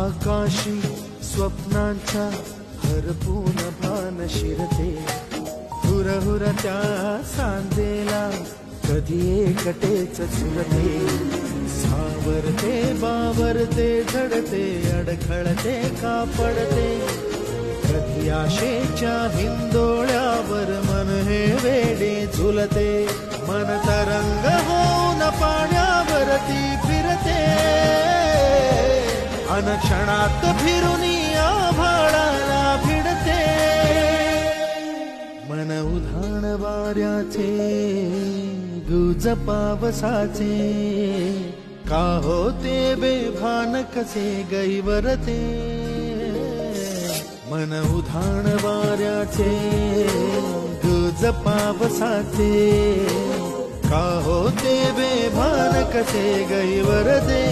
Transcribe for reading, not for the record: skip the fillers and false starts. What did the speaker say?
आकाशी स्वप्नांच्या हरपून भान शिरते, हुरहुरत्या सांजेला कधी एकटेच झुरते, सावरते बावरते झडते, अडखळते का पडते, कधी आशेच्या हिंदोळ्यावर मन हे वेडे झुलते, मन तरंग होऊन पाण्यावरती फिरते, अनक्षणात फिरून आभाळाला भिडते, मन उधाण वाऱ्याचे गुज पावसाचे, का होते बेभान कसे गैवरते, मन उधाण वाऱ्याचे गुज पावसाचे, का होते बेभान कसे गैवरते.